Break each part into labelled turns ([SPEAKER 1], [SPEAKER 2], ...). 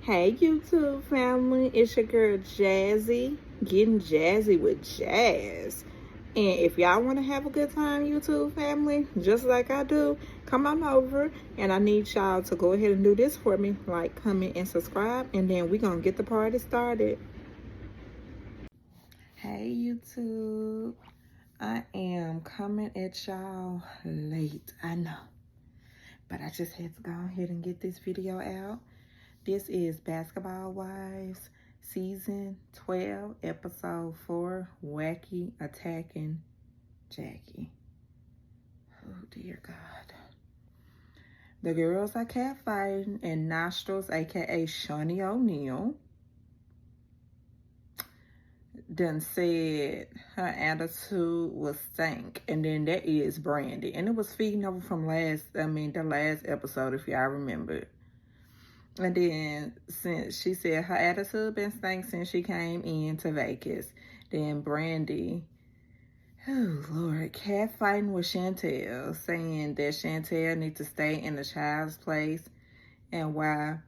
[SPEAKER 1] Hey YouTube family, it's your girl Jazzy, getting jazzy with jazz. And if y'all want to have a good time, YouTube family, just like I do, come on over. And I need y'all to go ahead and do this for me, like, comment, and subscribe. And then we gonna get the party started. Hey YouTube, I am coming at y'all late, I know. But I just had to go ahead and get this video out. This is Basketball Wives, Season 12, Episode 4, Wacky, Attackin, Jackie. Oh, dear God. The girls are catfighting, and Nostrils, a.k.a. Shawnee O'Neal, done said her attitude was stank. And then there is Brandy. And it was feeding over from the last episode, if y'all remember. And then, since she said her attitude been stank since she came into Vegas, then Brandy, oh Lord, catfighting with Chantel, saying that Chantel needs to stay in the child's place, and why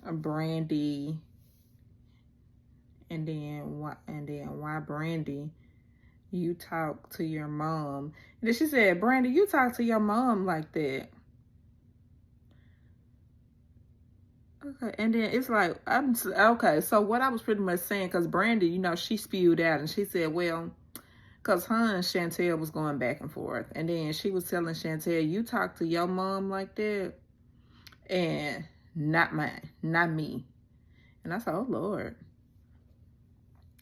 [SPEAKER 1] Brandy, and then why Brandy, you talk to your mom. And then she said, Brandy, you talk to your mom like that. Okay, and then it's like, okay, so what I was pretty much saying, because Brandy, you know, she spewed out, and she said, well, because her and Chantel was going back and forth, and then she was telling Chantel, you talk to your mom like that, and not mine, not me. And I said, oh, Lord.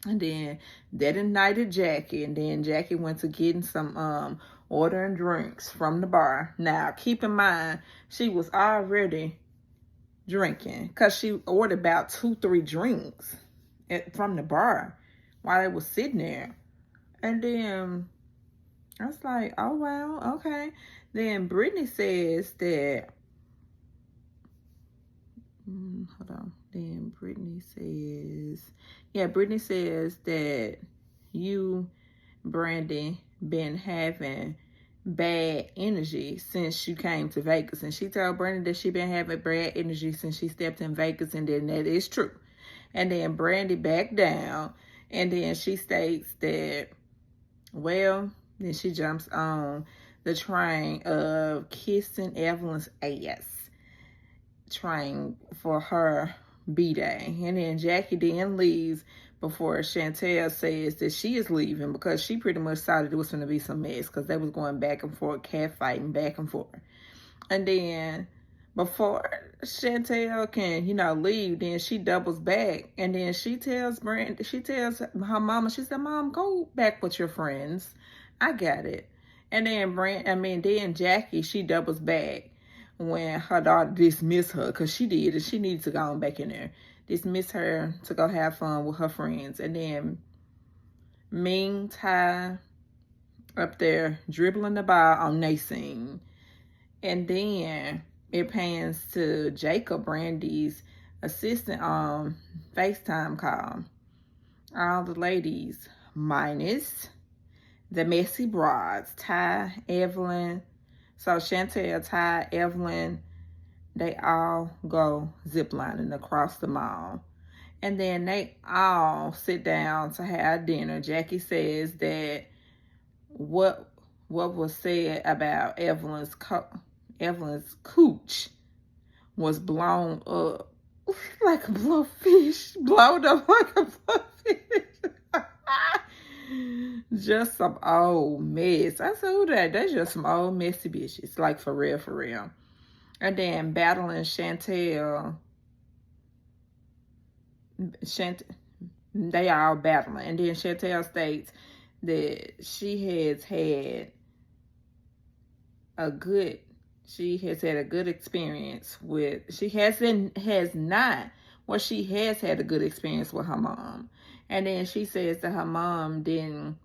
[SPEAKER 1] And then that ignited Jackie, and then Jackie went to getting some, ordering drinks from the bar. Now, keep in mind, she was already drinking, because she ordered about 2-3 drinks from the bar while they was sitting there. And then I was like, oh wow, okay. Then Brittany says that hold on. Then Brittany says that you, Brandy, been having bad energy since you came to Vegas. And she told Brandy that she been having bad energy since she stepped in Vegas, and then that is true. And then Brandy backed down, and then she states that, well, then she jumps on the train of kissing Evelyn's ass, trying for her B-Day. And then Jackie then leaves before Chantel says that she is leaving, because she pretty much thought it was going to be some mess, because they was going back and forth, catfighting back and forth. And then before Chantel can, leave, then she doubles back, and then she tells her mama, she said, Mom, go back with your friends. I got it. And then Jackie, she doubles back when her daughter dismissed her, because she did, and she needed to go on back in there. Dismiss her to go have fun with her friends. And then Ming Tai up there dribbling the ball on Nasine. And then it pans to Jacob, Brandy's assistant, on FaceTime call. All the ladies, minus the messy broads, Ty, Evelyn. So Chantel, Ty, Evelyn, they all go ziplining across the mall. And then they all sit down to have dinner. Jackie says that what was said about Evelyn's cooch was blown up like a blowfish. Blown up like a blowfish. Just some old mess. I said, who that? That's just some old messy bitches. Like, for real, for real. And then battling Chantel. They all battling. And then Chantel states that she has had a good experience with, she has had a good experience with her mom. And then she says that her mom didn't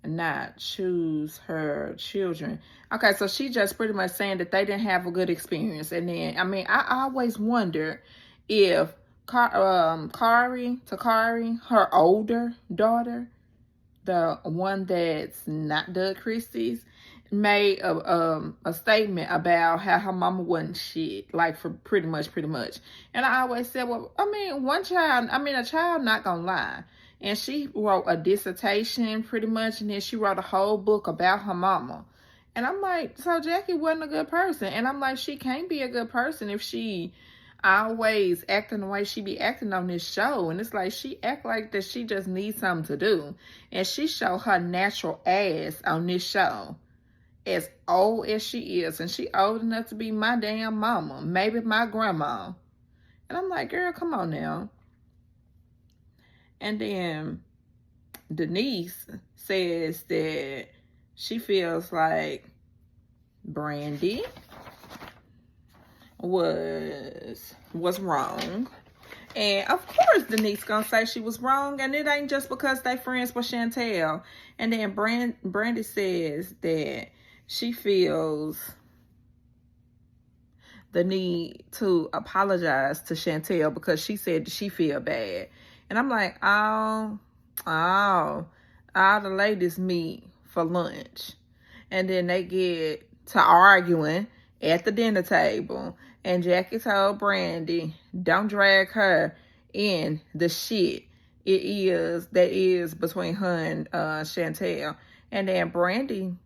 [SPEAKER 1] not choose her children. Okay, so she just pretty much saying that they didn't have a good experience. And then, I always wonder if Takari, her older daughter, the one that's not Doug Christie's, made a statement about how her mama wasn't shit, like for pretty much. And I always said, well, I mean, a child not gonna lie. And she wrote a dissertation pretty much, and then she wrote a whole book about her mama. And I'm like, so Jackie wasn't a good person. And I'm like, she can't be a good person if she always acting the way she be acting on this show. And it's like, she act like that she just needs something to do. And she show her natural ass on this show. As old as she is, and she old enough to be my damn mama, maybe my grandma. And I'm like, girl, come on now. And then Denise says that she feels like Brandy was wrong. And of course Denise gonna say she was wrong, and it ain't just because they friends with Chantel. And then Brandy says that she feels the need to apologize to Chantel because she said she feel bad. And I'm like, all the ladies meet for lunch. And then they get to arguing at the dinner table. And Jackie told Brandy, don't drag her in the shit that is between her and Chantel. And then Brandy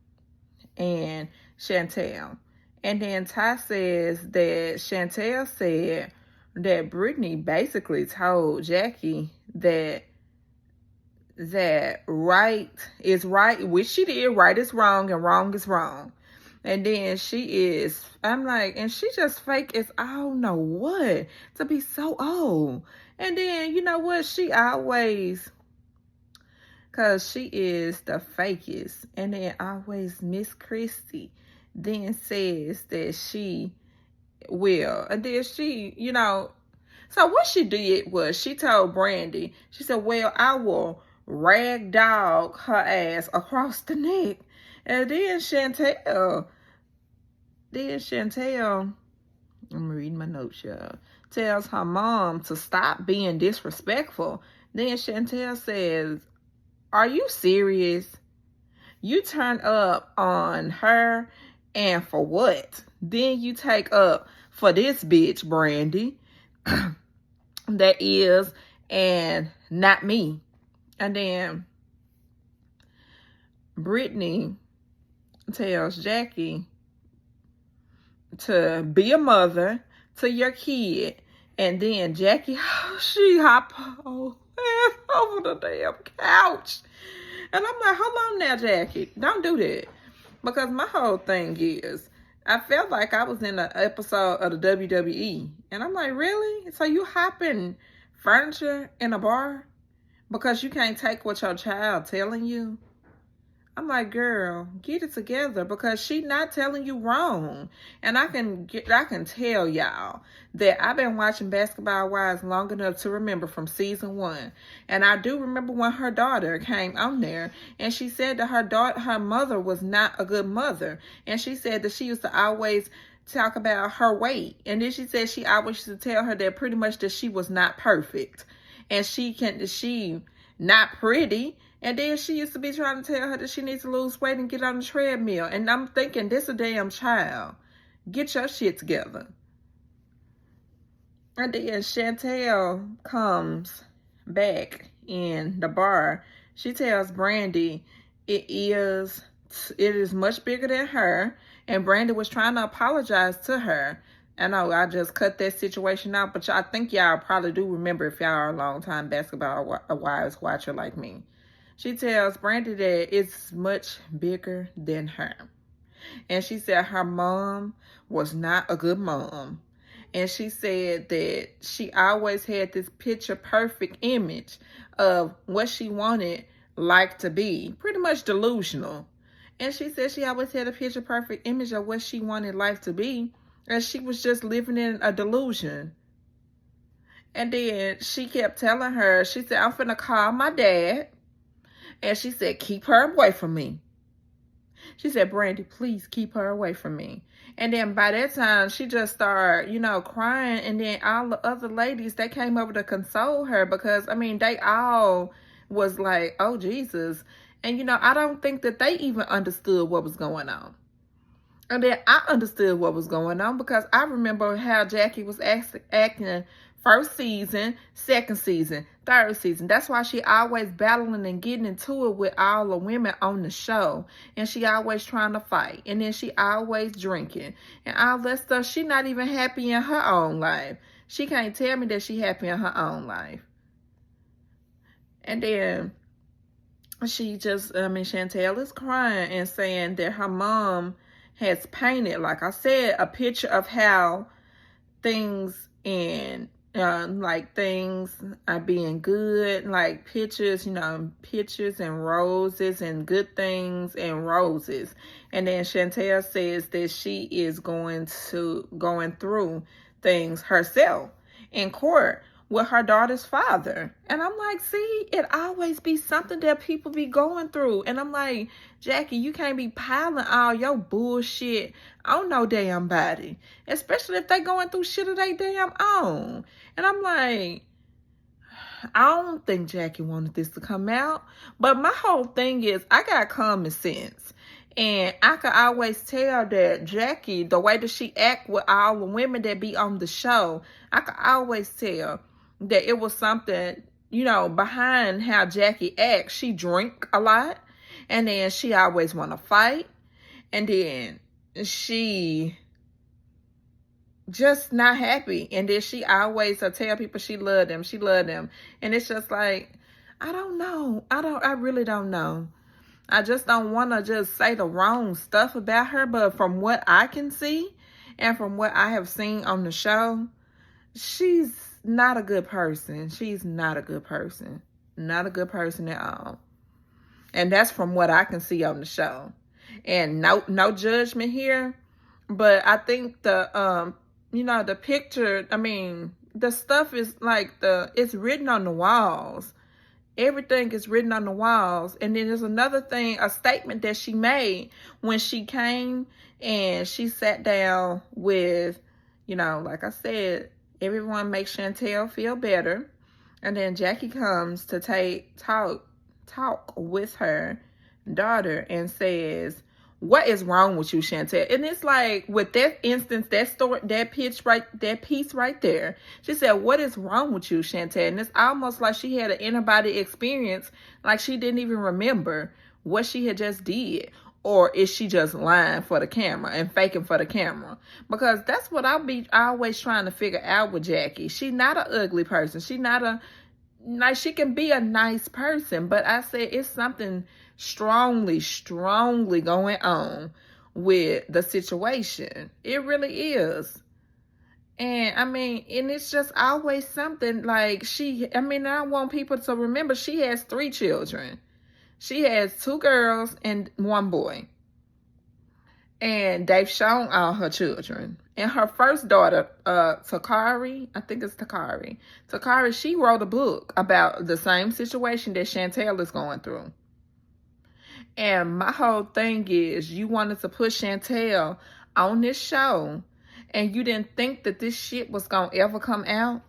[SPEAKER 1] and Chantel. And then Ty says that Chantel said that Brittany basically told Jackie that right is right, which she did. Right is wrong and wrong is wrong. And then I'm like, and she just fake as I don't know what to be so old. And then, you know what? She always, because she is the fakest. And then always Miss Christie then says that she will. And then she, so what she did was she told Brandy, she said, well, I will rag dog her ass across the neck. And then Chantel, I'm reading my notes, y'all, tells her mom to stop being disrespectful. Then Chantel says, are you serious? You turn up on her, and for what? Then you take up for this bitch, Brandy, that is, and not me. And then Brittany tells Jackie to be a mother to your kid. And then Jackie, she hop over the damn couch. And I'm like, hold on now, Jackie. Don't do that. Because my whole thing is, I felt like I was in an episode of the WWE. And I'm like, really? So you hopping furniture in a bar because you can't take what your child telling you? I'm like, girl, get it together, because she not telling you wrong. And I can tell y'all that I've been watching Basketball Wives long enough to remember from season 1. And I do remember when her daughter came on there and she said that her mother was not a good mother. And she said that she used to always talk about her weight. And then she said she always used to tell her that pretty much that she was not perfect. And she not pretty. And then she used to be trying to tell her that she needs to lose weight and get on the treadmill. And I'm thinking, this a damn child. Get your shit together. And then Chantel comes back in the bar. She tells Brandy it is much bigger than her. And Brandy was trying to apologize to her. I know I just cut that situation out, but I think y'all probably do remember if y'all are a long time Basketball Wives watcher like me. She tells Brandy that it's much bigger than her. And she said her mom was not a good mom. And she said that she always had this picture perfect image of what she wanted life to be. Pretty much delusional. And she said she always had a picture perfect image of what she wanted life to be. And she was just living in a delusion. And then she kept telling her, she said, I'm finna call my dad. And she said, keep her away from me. She said, Brandy, please keep her away from me. And then by that time, she just started, crying. And then all the other ladies, they came over to console her because, they all was like, oh, Jesus. And, I don't think that they even understood what was going on. And then I understood what was going on because I remember how Jackie was acting first season, second season, third season. That's why she always battling and getting into it with all the women on the show. And she always trying to fight. And then she always drinking. And all that stuff. She not even happy in her own life. She can't tell me that she happy in her own life. And then Chantel is crying and saying that her mom has painted, like I said, a picture of how things and like things are being good, like pictures, pictures and roses and good things and roses. And then Chantel says that she is going through things herself in court with her daughter's father. And I'm like, see, it always be something that people be going through. And I'm like, Jackie, you can't be piling all your bullshit on no damn body, especially if they going through shit of their damn own. And I'm like, I don't think Jackie wanted this to come out. But my whole thing is, I got common sense. And I can always tell that Jackie, the way that she act with all the women that be on the show, I can always tell that it was something, behind how Jackie acts. She drink a lot. And then she always want to fight. And then she just not happy. And then she always tell people she love them. She love them. And it's just like, I don't know. I really don't know. I just don't want to just say the wrong stuff about her. But from what I can see and from what I have seen on the show, she's not a good person. She's not a good person. Not a good person at all. And that's from what I can see on the show. And no judgment here. But I think the picture, the stuff is like it's written on the walls. Everything is written on the walls. And then there's another thing, a statement that she made when she came and she sat down with, like I said, everyone makes Chantel feel better. And then Jackie comes to talk with her daughter and says, what is wrong with you, Chantel? And it's like, with that instance, that piece right there, she said, what is wrong with you, Chantel? And it's almost like she had an inner-body experience, like she didn't even remember what she had just did. Or is she just lying for the camera and faking for the camera? Because that's what I'll be always trying to figure out with Jackie. She's not an ugly person. She can be a nice person, but I said it's something strongly going on with the situation. It really is. And and it's just always something like I want people to remember she has 3 children. She has 2 girls and 1 boy. And they've shown all her children. And her first daughter, Takari, I think it's Takari. Takari, she wrote a book about the same situation that Chantel is going through. And my whole thing is, you wanted to put Chantel on this show and you didn't think that this shit was going to ever come out?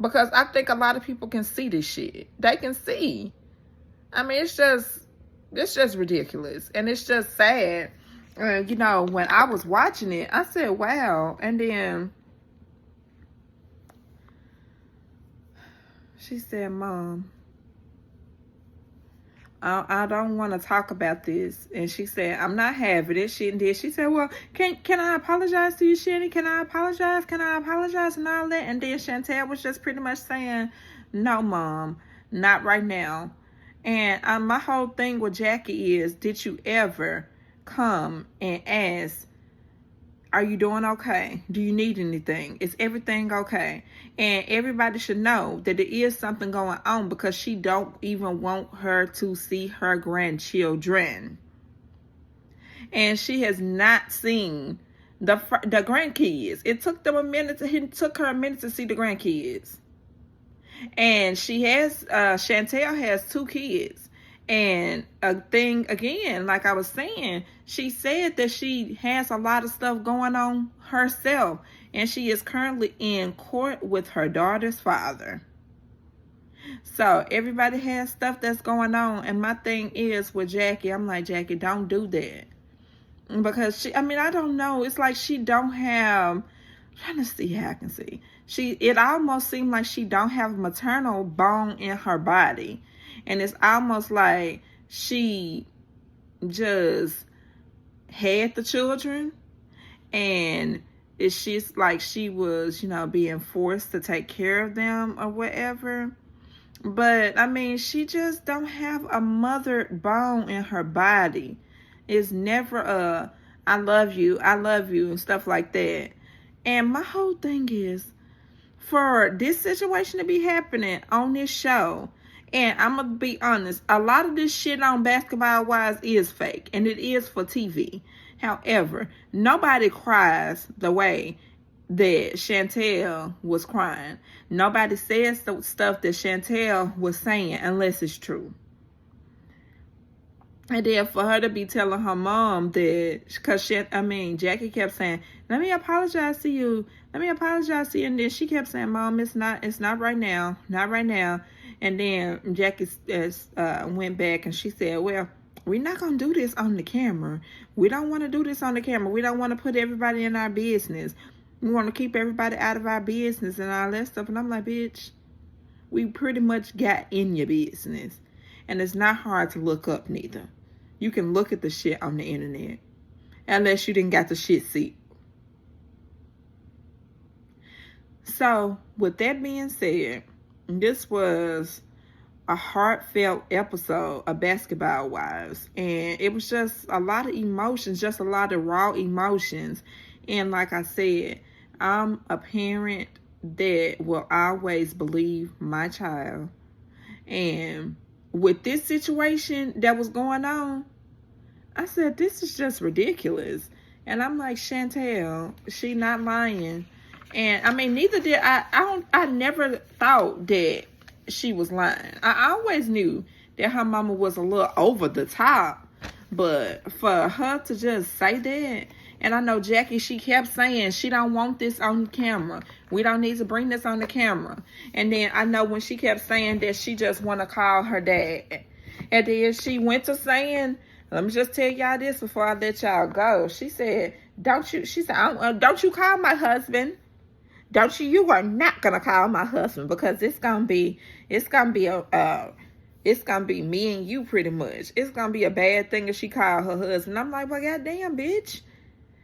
[SPEAKER 1] Because I think a lot of people can see this shit. They can see. It's just ridiculous. And it's just sad. When I was watching it, I said, wow. And then she said, Mom, I don't want to talk about this. And she said, I'm not having it. She said, well, can I apologize to you, Shanny? Can I apologize? And all that. And then Chantel was just pretty much saying, no, Mom, not right now. And my whole thing with Jackie is, did you ever come and ask, are you doing okay? Do you need anything? Is everything okay? And everybody should know that there is something going on, because she don't even want her to see her grandchildren. And she has not seen the grandkids. It took her a minute to see the grandkids. And Chantel has 2 kids. And a thing, again, like I was saying, she said that she has a lot of stuff going on herself. And she is currently in court with her daughter's father. So everybody has stuff that's going on. And my thing is with Jackie, I'm like, Jackie, don't do that. because she, I mean, I don't know. It's like she don't have, I'm trying to see how I can see. It almost seemed like she don't have maternal bone in her body. And it's almost like she just had the children, and it's just like she was, being forced to take care of them or whatever. But I mean, she just don't have a mother bone in her body. It's never a I love you, and stuff like that. And my whole thing is, for this situation to be happening on this show, and I'm gonna be honest, a lot of this shit on Basketball Wives is fake, and it is for TV. However, nobody cries the way that Chantel was crying. Nobody says the stuff that Chantel was saying unless it's true. And then for her to be telling her mom that, because Jackie kept saying, let me apologize to you. Let me apologize to you. And then she kept saying, Mom, it's not right now. Not right now. And then Jackie went back and she said, well, we're not going to do this on the camera. We don't want to do this on the camera. We don't want to put everybody in our business. We want to keep everybody out of our business and all that stuff. And I'm like, bitch, we pretty much got in your business. And it's not hard to look up neither. You can look at the shit on the internet. Unless you didn't got the shit seat. So, with that being said, this was a heartfelt episode of Basketball Wives. And it was just a lot of emotions, just a lot of raw emotions. And like I said, I'm a parent that will always believe my child. And with this situation that was going on, I said, this is just ridiculous. And I'm like, Chantel, she not lying. And I mean, neither did I never thought that she was lying. I always knew that her mama was a little over the top. But for her to just say that, and I know Jackie, she kept saying she don't want this on camera. We don't need to bring this on the camera. And then I know when she kept saying that she just want to call her dad. And then she went to saying, let me just tell y'all this before I let y'all go. She said, don't you call my husband. You are not going to call my husband, because it's going to be me and you pretty much. It's going to be a bad thing if she call her husband. I'm like, well, goddamn, bitch.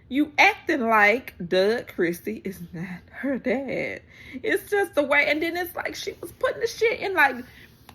[SPEAKER 1] You acting like Doug Christie is not her dad. It's just the way. And then it's like she was putting the shit in like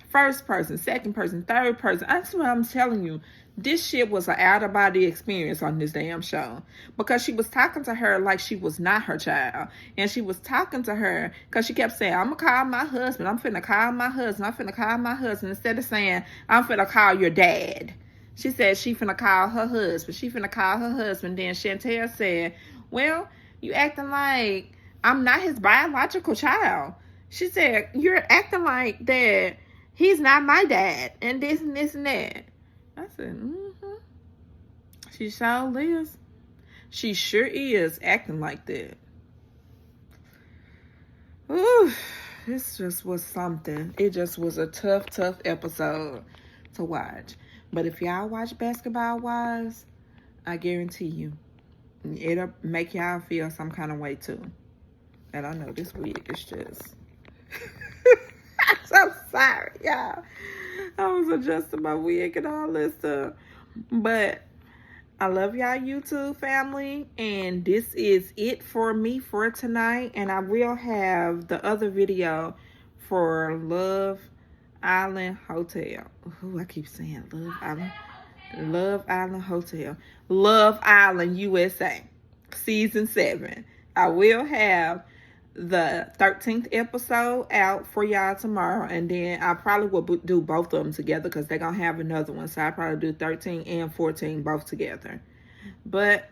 [SPEAKER 1] first person, second person, third person. That's what I'm telling you. This shit was an out-of-body experience on this damn show. Because she was talking to her like she was not her child. And she was talking to her because she kept saying, I'm going to call my husband. I'm finna call my husband. I'm finna call my husband. Instead of saying, I'm finna call your dad. She said she finna call her husband. She finna call her husband. Then Chantel said, well, you acting like I'm not his biological child. She said, you're acting like that he's not my dad. And this and this and that. I said, She sure is. She sure is acting like that. Ooh, this just was something. It just was a tough episode to watch. But if y'all watch Basketball Wives, I guarantee you, it'll make y'all feel some kind of way too. And I know this wig is just... I'm so sorry, y'all. I was adjusting my wig and all this stuff. But I love y'all, YouTube family. And this is it for me for tonight. And I will have the other video for Love Island Hotel. Oh, I keep saying Love Island. Love Island Hotel. Love Island USA. Season 7. I will have the 13th episode out for y'all tomorrow, and then I probably will do both of them together because they're gonna have another one, so I probably do 13 and 14 both together. But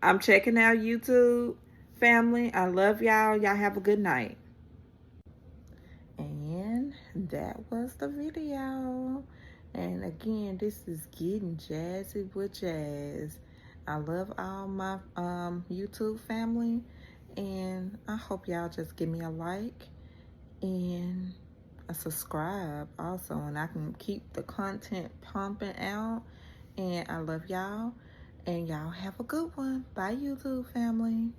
[SPEAKER 1] I'm checking out, YouTube family. I love y'all. Y'all have a good night. And that was the video. And again, this is Getting Jazzy with Jazz. I love all my YouTube family. And I hope y'all just give me a like and a subscribe also. And I can keep the content pumping out. And I love y'all. And y'all have a good one. Bye, YouTube family.